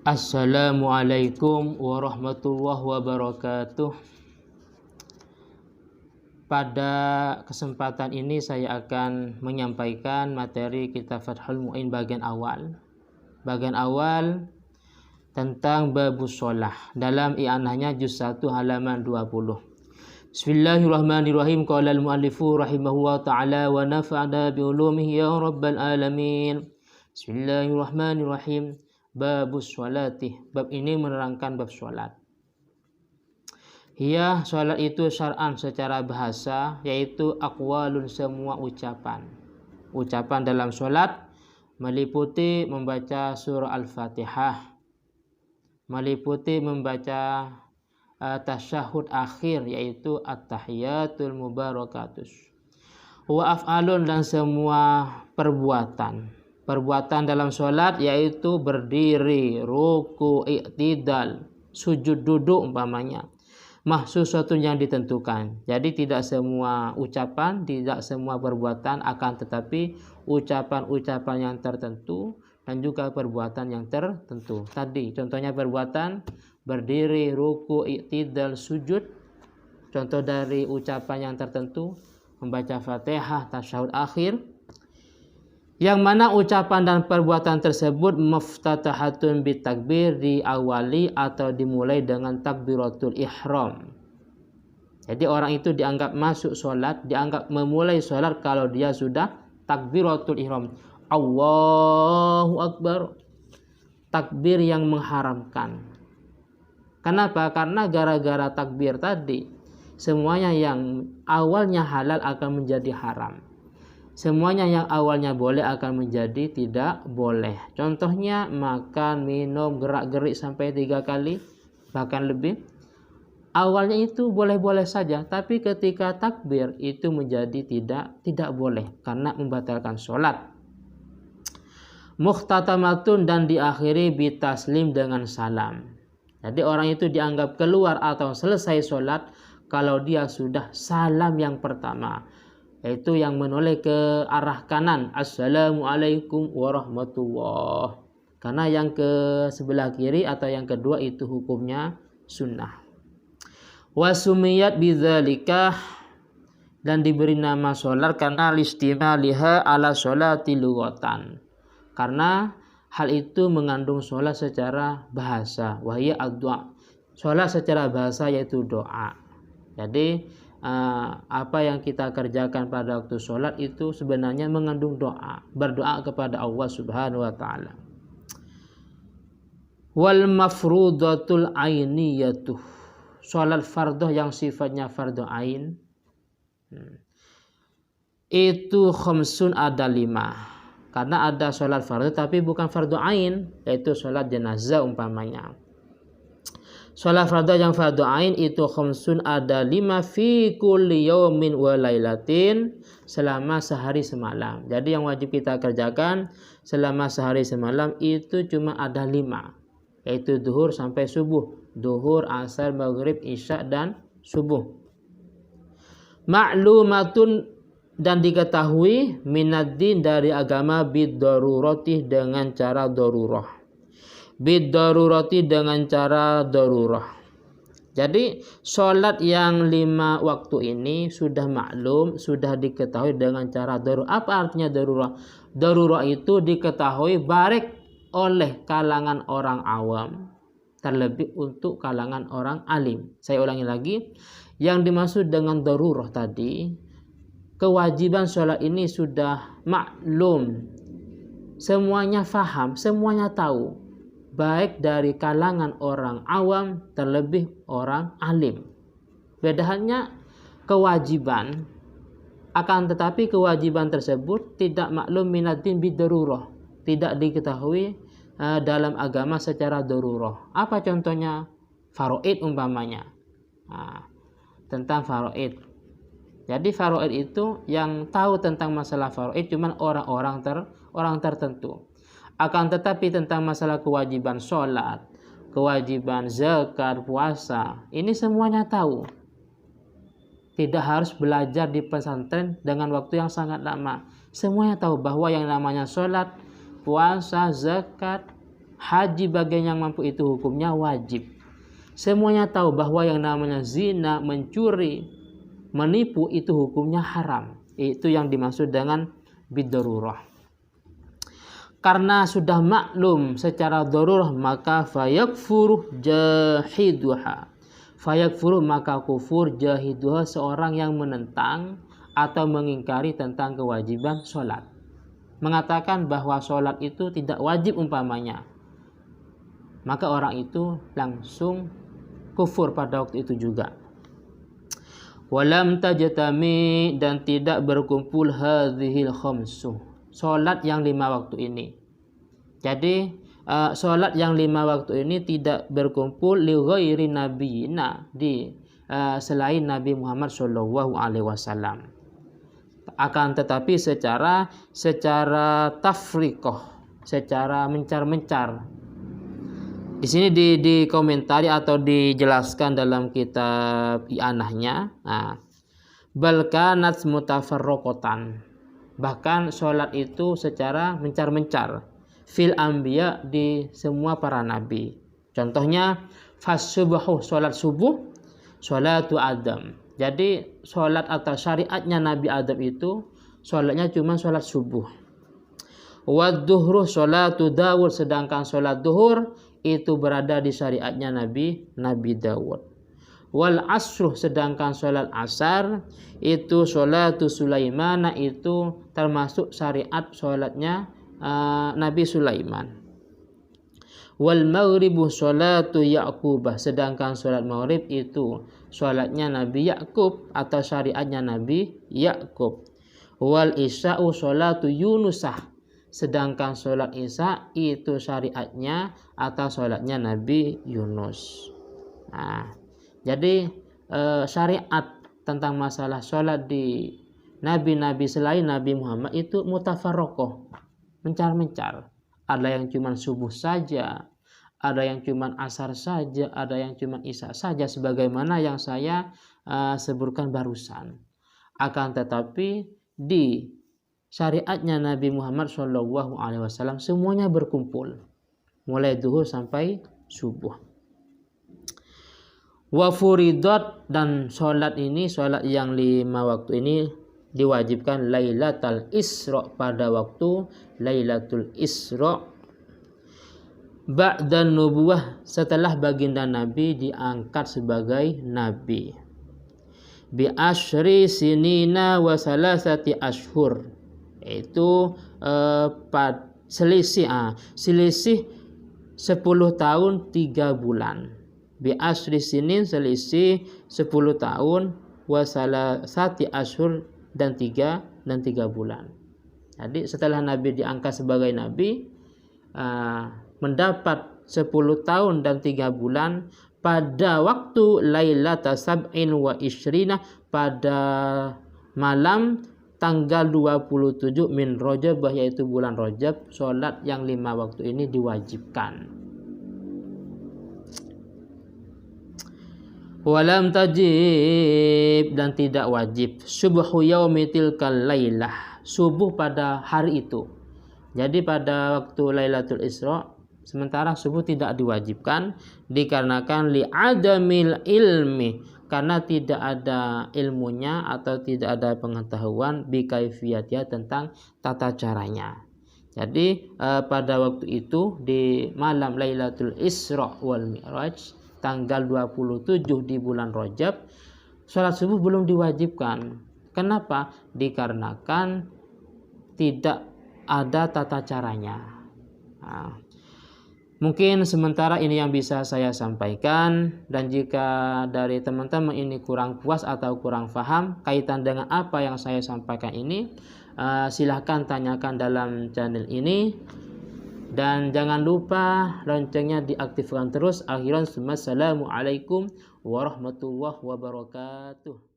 Assalamualaikum warahmatullahi wabarakatuh. Pada kesempatan ini saya akan menyampaikan materi kitab Fathul Mu'in bagian awal. Bagian awal tentang babus sholah dalam i'anahnya juz 1 halaman 20. Bismillahirrahmanirrahim. Qala al-muallifu rahimahullah ta'ala wa nafa'na bi ulumihi ya rabbal alamin. Bismillahirrahmanirrahim. Babus sholati. Bab ini menerangkan bab sholat. Hiya, sholat itu syar'an secara bahasa, yaitu aqwalun, semua ucapan. Ucapan dalam sholat meliputi membaca surah Al-Fatihah, meliputi membaca tasyahud akhir, yaitu at-tahiyatul mubarakatus. Wa af'alun, dan semua perbuatan. Perbuatan dalam sholat yaitu berdiri, ruku, i'tidal, sujud, duduk umpamanya. Mahsusatun, yang ditentukan. Jadi tidak semua ucapan, tidak semua perbuatan, akan tetapi ucapan-ucapan yang tertentu dan juga perbuatan yang tertentu. Tadi contohnya perbuatan berdiri, ruku, i'tidal, sujud. Contoh dari ucapan yang tertentu membaca Fatihah, tasyahud akhir. Yang mana ucapan dan perbuatan tersebut muftatahatun bitakbir, diawali atau dimulai dengan takbiratul ihram. Jadi orang itu dianggap masuk sholat, dianggap memulai sholat kalau dia sudah takbiratul ihram. Allahu Akbar. Takbir yang mengharamkan. Kenapa? Karena gara-gara takbir tadi, semuanya yang awalnya halal akan menjadi haram. Semuanya yang awalnya boleh akan menjadi tidak boleh. Contohnya makan, minum, gerak-gerik sampai 3 kali, bahkan lebih. Awalnya itu boleh-boleh saja, tapi ketika takbir itu menjadi tidak boleh karena membatalkan sholat. Mukhtatamatun, dan diakhiri bitaslim, dengan salam. Jadi orang itu dianggap keluar atau selesai sholat kalau dia sudah salam yang pertama, yaitu yang menoleh ke arah kanan, Assalamualaikum warahmatullah. Karena yang ke sebelah kiri atau yang kedua itu hukumnya sunnah. Wasumiyat bidzalika, dan diberi nama sholat karena listimaliha ala sholati lughatan, karena hal itu mengandung sholat secara bahasa. Wahya ad-du'a, sholat secara bahasa yaitu doa. Jadi apa yang kita kerjakan pada waktu sholat itu sebenarnya mengandung doa, berdoa kepada Allah Subhanahu wa ta'ala. Wal mafrudatul ainiyatuh, sholat fardoh yang sifatnya fardu ain itu khamsun, ada 5. Karena ada sholat fardu tapi bukan fardu ain, yaitu sholat jenazah umpamanya. Sholat fardu yang fardu ain itu khamsun, ada 5, fi kulli yaumin wa lailatin, selama sehari semalam. Jadi yang wajib kita kerjakan selama sehari semalam itu cuma ada 5, yaitu duhur sampai subuh. Duhur, asar, maghrib, isya, dan subuh. Ma'lumatun, dan diketahui minaddin, dari agama, bid-darurati, dengan cara darurah. Bid-darurati, dengan cara darurah. Jadi sholat yang 5 waktu ini sudah maklum, sudah diketahui dengan cara darurah. Apa artinya darurah? Darurah itu diketahui baik oleh kalangan orang awam, terlebih untuk kalangan orang alim. Saya ulangi lagi, yang dimaksud dengan darurah tadi, kewajiban sholat ini sudah maklum, semuanya faham, semuanya tahu, baik dari kalangan orang awam terlebih orang alim. Bedanya kewajiban, akan tetapi kewajiban tersebut tidak maklum minatin bidarurah, tidak diketahui dalam agama secara darurah. Apa contohnya? Faraid umpamanya. Tentang faraid. Jadi faraid itu yang tahu tentang masalah faraid cuma orang tertentu. Akan tetapi tentang masalah kewajiban sholat, kewajiban zakat, puasa, ini semuanya tahu. Tidak harus belajar di pesantren dengan waktu yang sangat lama. Semuanya tahu bahwa yang namanya sholat, puasa, zakat, Haji bagi yang mampu itu hukumnya wajib. Semuanya tahu bahwa yang namanya zina, mencuri, menipu itu hukumnya haram. Itu yang dimaksud dengan bidarurah. Karena sudah maklum secara darurah, maka fayakfuru jahiduha. Fayakfuru maka kufur jahiduha, seorang yang menentang atau mengingkari tentang kewajiban sholat. Mengatakan bahwa sholat itu tidak wajib umpamanya, maka orang itu langsung kufur pada waktu itu juga. Walam tajtami, dan tidak berkumpul hadhil khamsu, sholat yang 5 waktu ini. Jadi sholat yang 5 waktu ini tidak berkumpul li ghairi nabiyina, selain Nabi Muhammad sallallahu alaihi wasallam. Akan tetapi secara tafriqah, secara mencar-mencar. Di sini dikomentari atau dijelaskan dalam kitab I'anahnya. Bal kanat mutafarroqatan, bahkan sholat itu secara mencar-mencar. Fil anbiya, di semua para nabi. Contohnya fasubuhu, sholat subuh, sholatu Adam. Jadi sholat atau syariatnya Nabi Adam itu sholatnya cuma sholat subuh. Wadduhru sholatu Dawud, sedangkan sholat duhur itu berada di syariatnya Nabi Dawud. Wal asruh, sedangkan sholat asar itu sholatu Sulaiman, itu termasuk syariat sholatnya Nabi Sulaiman. Wal maghribu sholatu Ya'qubah, sedangkan sholat maghrib itu sholatnya Nabi Ya'qub atau syariatnya Nabi Ya'qub. Wal isya'u sholatu Yunusah, sedangkan sholat isya itu syariatnya atau sholatnya Nabi Yunus. Jadi syariat tentang masalah sholat di nabi-nabi selain Nabi Muhammad itu mutafarroqoh, mencar-mencar. Ada yang cuma subuh saja, ada yang cuma asar saja, ada yang cuma isya saja, sebagaimana yang saya sebutkan barusan. Akan tetapi di syariatnya Nabi Muhammad SAW semuanya berkumpul, mulai duhur sampai subuh. Wa furidat, dan sholat ini, sholat yang 5 waktu ini diwajibkan Lailatul Isra, pada waktu Lailatul Isra, ba'dan nubuwah, setelah baginda Nabi diangkat sebagai nabi. Bi asyri sinina wa salasati ashur, itu selisih 10 tahun 3 bulan. Bi asyri sinin, selisih 10 tahun, wa salasati ashur, dan 3 bulan. Jadi setelah Nabi diangkat sebagai nabi, mendapat 10 tahun dan 3 bulan pada waktu Lailata Sab'in wa Ishrina, pada malam tanggal 27 min Rajab, yaitu bulan Rajab. Sholat yang 5 waktu ini diwajibkan. Walam tajib, dan tidak wajib subuhu yaumi tilkal lailah, subuh pada hari itu. Jadi pada waktu Lailatul Isra, sementara subuh tidak diwajibkan dikarenakan li'adamil ilmi, karena tidak ada ilmunya atau tidak ada pengetahuan bikaifiyatnya, tentang tata caranya. Jadi pada waktu itu di malam Lailatul Isra wal Mi'raj tanggal 27 di bulan Rajab, sholat subuh belum diwajibkan. Kenapa? Dikarenakan tidak ada tata caranya. Mungkin sementara ini yang bisa saya sampaikan, dan jika dari teman-teman ini kurang puas atau kurang paham kaitan dengan apa yang saya sampaikan ini, silahkan tanyakan dalam channel ini. Dan jangan lupa loncengnya diaktifkan terus. Akhiran, assalamualaikum warahmatullahi wabarakatuh.